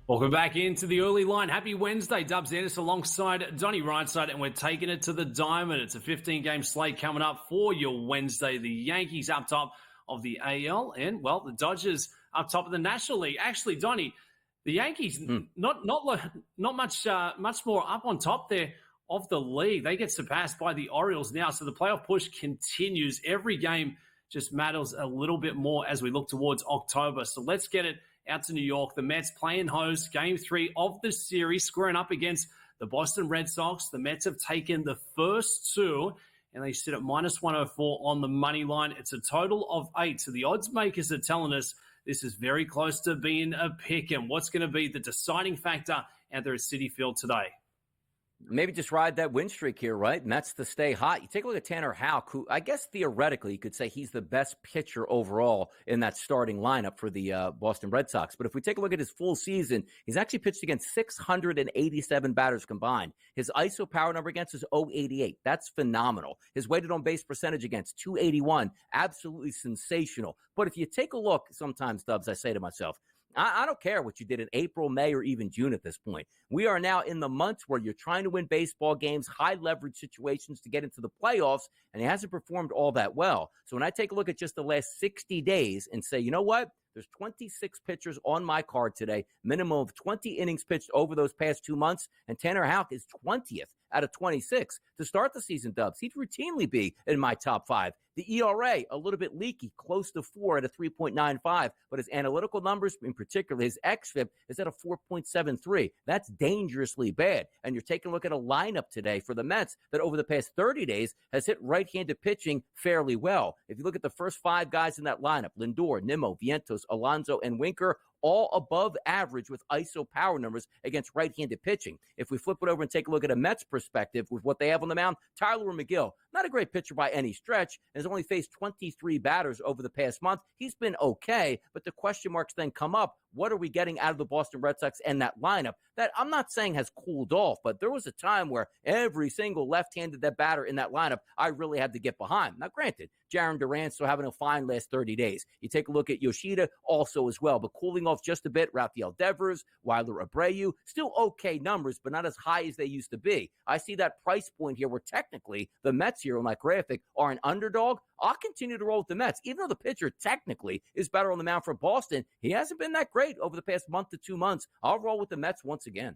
Welcome back into the early line. Happy Wednesday. Dubs Ennis alongside Donnie Rightside, and we're taking it to the Diamond. It's a 15-game slate coming up for your Wednesday. The Yankees up top of the AL, and, well, the Dodgers up top of the National League. Actually, Donnie, the Yankees not much more up on top there of the league. They get surpassed by the Orioles now, so the playoff push continues. Every game just matters a little bit more as we look towards October. So let's get it out to New York. The Mets playing host, Game 3 of the series, squaring up against the Boston Red Sox. The Mets have taken the first two, and they sit at minus 104 on the money line. It's a total of 8. So the odds makers are telling us this is very close to being a pick. And what's going to be the deciding factor out there at Citi Field today? Maybe just ride that win streak here, right? Mets to stay hot. You take a look at Tanner Houck, who I guess theoretically you could say he's the best pitcher overall in that starting lineup for the Boston Red Sox. But if we take a look at his full season, he's actually pitched against 687 batters combined. His ISO power number against is 088. That's phenomenal. His weighted on base percentage against 281. Absolutely sensational. But if you take a look, sometimes, Dubs, I say to myself, I don't care what you did in April, May, or even June at this point. We are now in the months where you're trying to win baseball games, high leverage situations to get into the playoffs, and he hasn't performed all that well. So when I take a look at just the last 60 days and say, you know what? There's 26 pitchers on my card today, minimum of 20 innings pitched over those past 2 months, and Tanner Houck is 20th out of 26. To start the season, Dubs, he'd routinely be in my top 5. The ERA, a little bit leaky, close to 4 at a 3.95, but his analytical numbers, in particular his xFIP, is at a 4.73. That's dangerously bad. And you're taking a look at a lineup today for the Mets that over the past 30 days has hit right-handed pitching fairly well. If you look at the first 5 guys in that lineup, Lindor, Nimmo, Vientos, Alonso, and Winker, all above average with ISO power numbers against right-handed pitching. If we flip it over and take a look at a Mets perspective with what they have on the mound, Tyler McGill, not a great pitcher by any stretch, and has only faced 23 batters over the past month. He's been okay, but the question marks then come up. What are we getting out of the Boston Red Sox and that lineup that I'm not saying has cooled off, but there was a time where every single left-handed that batter in that lineup, I really had to get behind. Now, granted, Jarren Duran's still having a fine last 30 days. You take a look at Yoshida also as well, but cooling off just a bit. Rafael Devers, Wilder Abreu, still okay numbers, but not as high as they used to be. I see that price point here where technically the Mets here on my graphic are an underdog. I'll continue to roll with the Mets. Even though the pitcher technically is better on the mound for Boston, he hasn't been that great over the past month to 2 months. I'll roll with the Mets once again.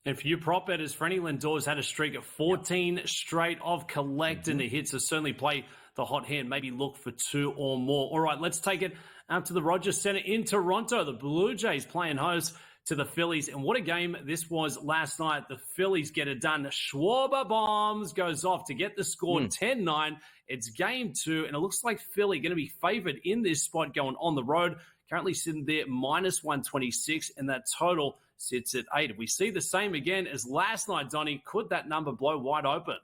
And for you prop bettors, Freddie Lindor's had a streak of 14 straight of collecting the hits. So certainly play the hot hand, maybe look for 2 or more. All right, let's take it out to the Rogers Center in Toronto. The Blue Jays playing host to the Phillies. And what a game this was last night. The Phillies get it done. Schwarber bombs goes off to get the score 10-9. It's game 2, and it looks like Philly going to be favored in this spot going on the road. Currently sitting there minus 126, and that total sits at 8. If we see the same again as last night, Donnie, could that number blow wide open?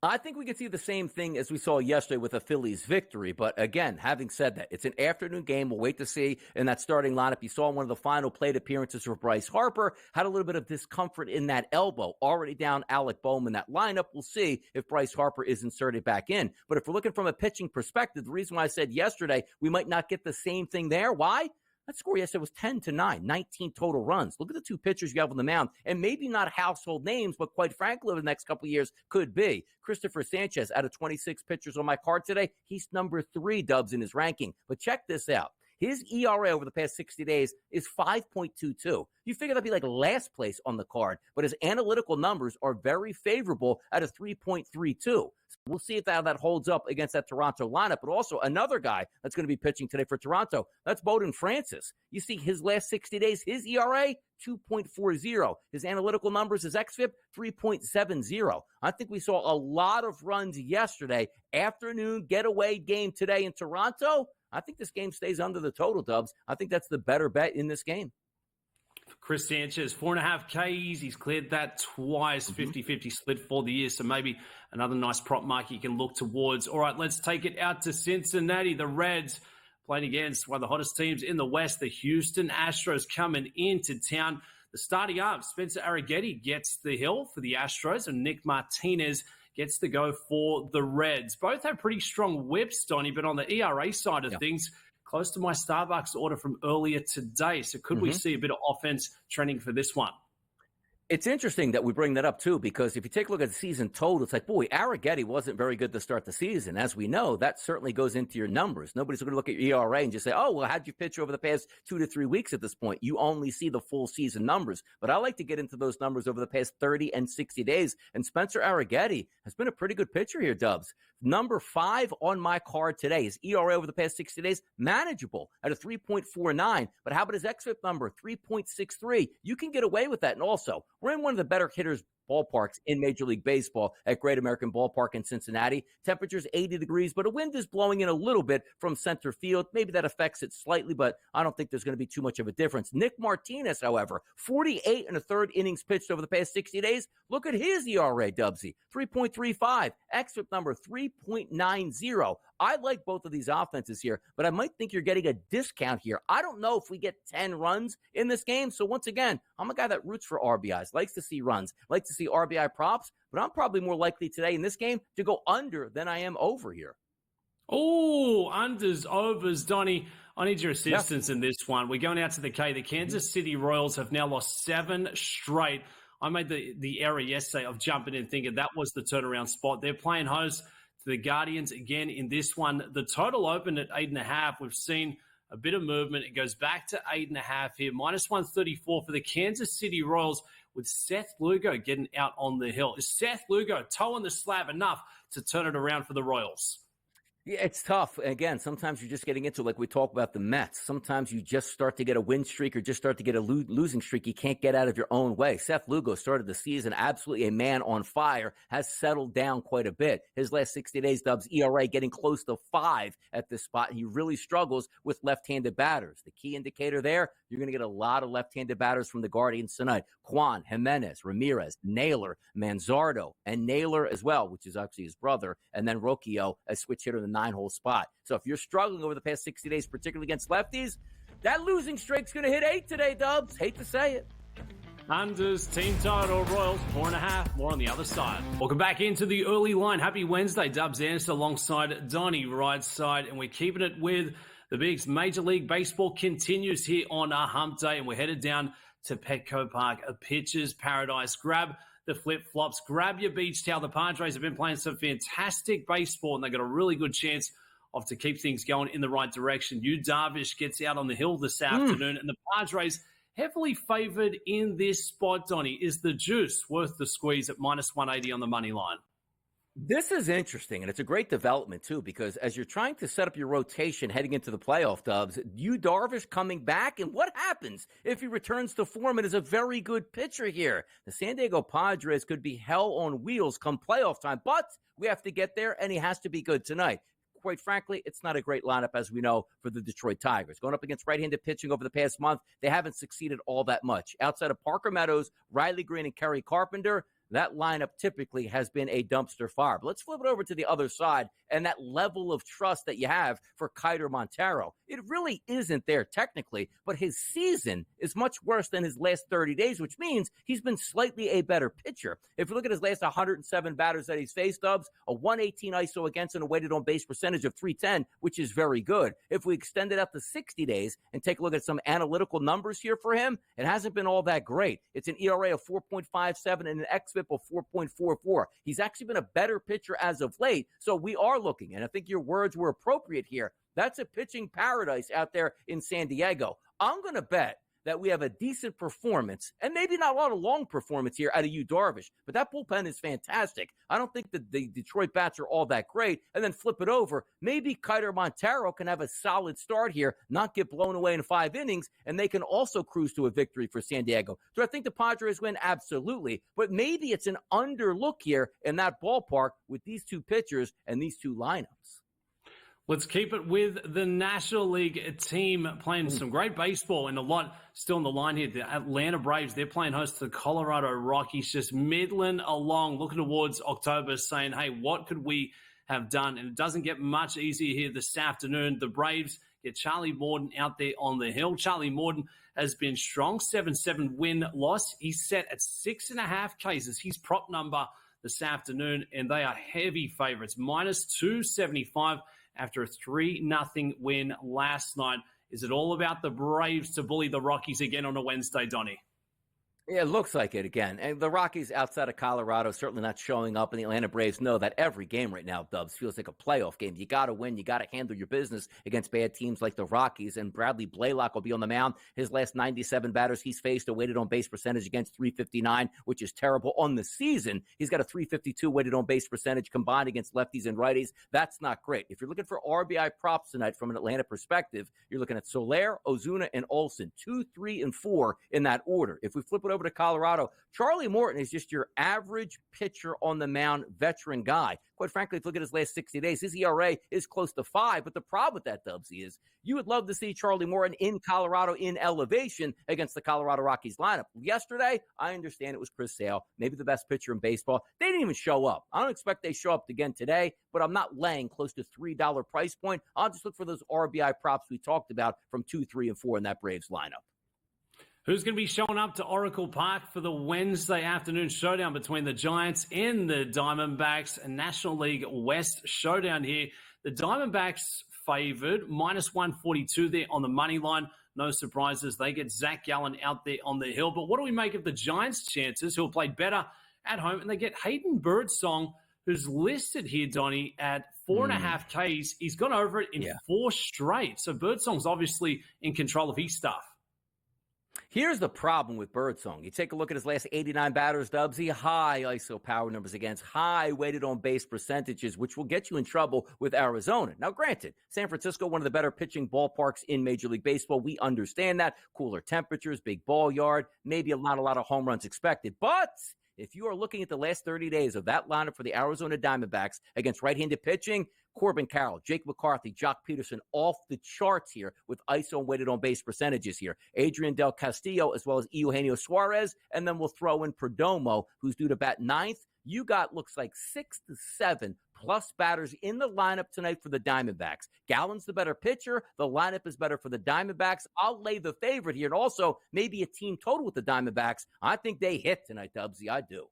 I think we could see the same thing as we saw yesterday with a Phillies victory. But again, having said that, it's an afternoon game. We'll wait to see in that starting lineup. You saw one of the final plate appearances for Bryce Harper. Had a little bit of discomfort in that elbow. Already down Alec Bohm in that lineup. We'll see if Bryce Harper is inserted back in. But if we're looking from a pitching perspective, the reason why I said yesterday we might not get the same thing there. Why? That score yesterday was 10-9, 19 total runs. Look at the 2 pitchers you have on the mound, and maybe not household names, but quite frankly, over the next couple of years, could be. Christopher Sanchez, out of 26 pitchers on my card today, he's number 3, Dubs, in his ranking. But check this out. His ERA over the past 60 days is 5.22. You figure that'd be like last place on the card, but his analytical numbers are very favorable at a 3.32. So we'll see if that holds up against that Toronto lineup. But also another guy that's going to be pitching today for Toronto, that's Bowden Francis. You see his last 60 days, his ERA, 2.40. His analytical numbers, his xFIP, 3.70. I think we saw a lot of runs yesterday. Afternoon getaway game today in Toronto. I think this game stays under the total, Dubs. I think that's the better bet in this game. Chris Sanchez, 4.5 Ks. He's cleared that twice, 50-50 split for the year. So maybe another nice prop mark you can look towards. All right, let's take it out to Cincinnati. The Reds playing against one of the hottest teams in the West, the Houston Astros, coming into town. The starting up, Spencer Arrighetti gets the hill for the Astros, and Nick Martinez gets the go for the Reds. Both have pretty strong whips, Donnie, but on the ERA side of things, close to my Starbucks order from earlier today. So could we see a bit of offense trending for this one? It's interesting that we bring that up, too, because if you take a look at the season total, it's like, boy, Arrighetti wasn't very good to start the season. As we know, that certainly goes into your numbers. Nobody's going to look at your ERA and just say, oh, well, how'd you pitch over the past 2 to 3 weeks at this point? You only see the full season numbers. But I like to get into those numbers over the past 30 and 60 days. And Spencer Arrighetti has been a pretty good pitcher here, Dubs. Number 5 on my card today. His ERA over the past 60 days, manageable at a 3.49. But how about his xFIP number, 3.63? You can get away with that. And also, we're in one of the better hitters ballparks in Major League Baseball at Great American Ballpark in Cincinnati. Temperature's 80 degrees, but a wind is blowing in a little bit from center field. Maybe that affects it slightly, but I don't think there's going to be too much of a difference. Nick Martinez, however, 48 and a third innings pitched over the past 60 days. Look at his ERA, Dubsy, 3.35. xFIP number 3.90. I like both of these offenses here, but I might think you're getting a discount here. I don't know if we get 10 runs in this game. So once again, I'm a guy that roots for RBIs, likes to see runs, likes to see RBI props, but I'm probably more likely today in this game to go under than I am over here. Oh, unders, overs. Donnie, I need your assistance in this one. We're going out to the K. The Kansas City Royals have now lost 7 straight. I made the error yesterday of jumping in thinking that was the turnaround spot. They're playing host to the Guardians again in this one. The total opened at 8.5. We've seen a bit of movement. It goes back to 8.5 here. Minus 134 for the Kansas City Royals with Seth Lugo getting out on the hill. Is Seth Lugo toe on the slab enough to turn it around for the Royals? Yeah, it's tough. Again, sometimes you're just getting into, like we talk about the Mets. Sometimes you just start to get a win streak or just start to get a losing streak. You can't get out of your own way. Seth Lugo started the season absolutely a man on fire, has settled down quite a bit. His last 60 days, Dubs, ERA getting close to 5 at this spot. He really struggles with left-handed batters. The key indicator there, you're going to get a lot of left-handed batters from the Guardians tonight. Juan, Jimenez, Ramirez, Naylor, Manzardo, and Naylor as well, which is actually his brother, and then Rocchio, a switch hitter in the 9-hole spot. So if you're struggling over the past 60 days, particularly against lefties, that losing streak's going to hit 8 today, Dubs. Hate to say it. Unders, team total, Royals, 4.5. More on the other side. Welcome back into the early line. Happy Wednesday. Dubs Anderson alongside Donnie Rightside, and we're keeping it with the bigs. Major League Baseball continues here on a hump day, and we're headed down to Petco Park, a pitcher's paradise. Grab the flip-flops, grab your beach towel. The Padres have been playing some fantastic baseball, and they've got a really good chance of to keep things going in the right direction. Yu Darvish gets out on the hill this afternoon, and the Padres heavily favored in this spot, Donnie. Is the juice worth the squeeze at minus 180 on the money line? This is interesting, and it's a great development, too, because as you're trying to set up your rotation heading into the playoff, Dubs, Yu Darvish coming back, and what happens if he returns to form and is a very good pitcher here? The San Diego Padres could be hell on wheels come playoff time, but we have to get there, and he has to be good tonight. Quite frankly, it's not a great lineup, as we know, for the Detroit Tigers. Going up against right-handed pitching over the past month, they haven't succeeded all that much. Outside of Parker Meadows, Riley Green, and Kerry Carpenter, that lineup typically has been a dumpster fire. But let's flip it over to the other side and that level of trust that you have for Kiter Montero. It really isn't there technically, but his season is much worse than his last 30 days, which means he's been slightly a better pitcher. If you look at his last 107 batters that he's faced, Dubs, a 118 ISO against and a weighted on base percentage of 310, which is very good. If we extend it out to 60 days and take a look at some analytical numbers here for him, it hasn't been all that great. It's an ERA of 4.57 and an xFIP of 4.44. He's actually been a better pitcher as of late, so we are looking, and I think your words were appropriate here. That's a pitching paradise out there in San Diego. I'm going to bet that we have a decent performance, and maybe not a lot of long performance here out of Yu Darvish, but that bullpen is fantastic. I don't think that the Detroit bats are all that great, and then flip it over. Maybe Kiter Montero can have a solid start here, not get blown away in 5 innings, and they can also cruise to a victory for San Diego. Do I think the Padres win? Absolutely, but maybe it's an underlook here in that ballpark with these two pitchers and these two lineups. Let's keep it with the National League team playing some great baseball and a lot still on the line here. The Atlanta Braves, they're playing host to the Colorado Rockies, just middling along, looking towards October, saying, hey, what could we have done? And it doesn't get much easier here this afternoon. The Braves get Charlie Morton out there on the hill. Charlie Morton has been strong, 7-7 win-loss. He's set at 6.5 cases. His prop number this afternoon, and they are heavy favorites, minus 275. after a 3-0 win last night. Is it all about the Braves to bully the Rockies again on a Wednesday, Donnie? Yeah, it looks like it again. And the Rockies outside of Colorado certainly not showing up, and the Atlanta Braves know that every game right now, Dubs, feels like a playoff game. You got to win. You got to handle your business against bad teams like the Rockies. And Bradley Blaylock will be on the mound. His last 97 batters he's faced a weighted on base percentage against 359, which is terrible. On the season, he's got a 352 weighted on base percentage combined against lefties and righties. That's not great. If you're looking for RBI props tonight from an Atlanta perspective, you're looking at Soler, Ozuna, and Olsen, 2, 3, and 4 in that order. If we flip it over to Colorado, Charlie Morton is just your average pitcher on the mound, veteran guy. Quite frankly, if you look at his last 60 days, his ERA is close to 5. But the problem with that, Dubsy, is you would love to see Charlie Morton in Colorado in elevation against the Colorado Rockies lineup. Yesterday, I understand it was Chris Sale, maybe the best pitcher in baseball. They didn't even show up. I don't expect they show up again today, but I'm not laying close to $3 price point. I'll just look for those RBI props we talked about from 2, 3, and 4 in that Braves lineup. Who's going to be showing up to Oracle Park for the Wednesday afternoon showdown between the Giants and the Diamondbacks, a National League West showdown here? The Diamondbacks favored, -142 there on the money line. No surprises. They get Zach Gallen out there on the hill. But what do we make of the Giants' chances, who'll play better at home? And they get Hayden Birdsong, who's listed here, Donnie, at 4.5 Ks. He's gone over it in 4 straight. So Birdsong's obviously in control of his stuff. Here's the problem with Birdsong. You take a look at his last 89 batters, Dubsy, high ISO power numbers against, high weighted on base percentages, which will get you in trouble with Arizona. Now, granted, San Francisco, one of the better pitching ballparks in Major League Baseball. We understand that. Cooler temperatures, big ball yard, maybe not a lot of home runs expected. But if you are looking at the last 30 days of that lineup for the Arizona Diamondbacks against right-handed pitching, Corbin Carroll, Jake McCarthy, Jock Peterson, off the charts here with ISO and weighted on base percentages here. Adrian Del Castillo, as well as Eugenio Suarez, and then we'll throw in Perdomo, who's due to bat 9th. You got, looks like 6 to 7 plus batters in the lineup tonight for the Diamondbacks. Gallen's the better pitcher. The lineup is better for the Diamondbacks. I'll lay the favorite here, and also maybe a team total with the Diamondbacks. I think they hit tonight, Dubsy. I do.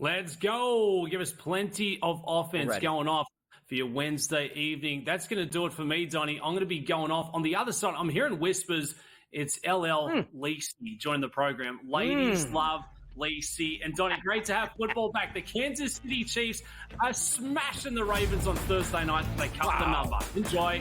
Let's go. Give us plenty of offense going off for your Wednesday evening. That's going to do it for me, Donnie. I'm going to be going off. On the other side, I'm hearing whispers. It's LL Lacey joining the program. Ladies love Lacey. And Donnie, great to have football back. The Kansas City Chiefs are smashing the Ravens on Thursday night. They cut the number. Enjoy.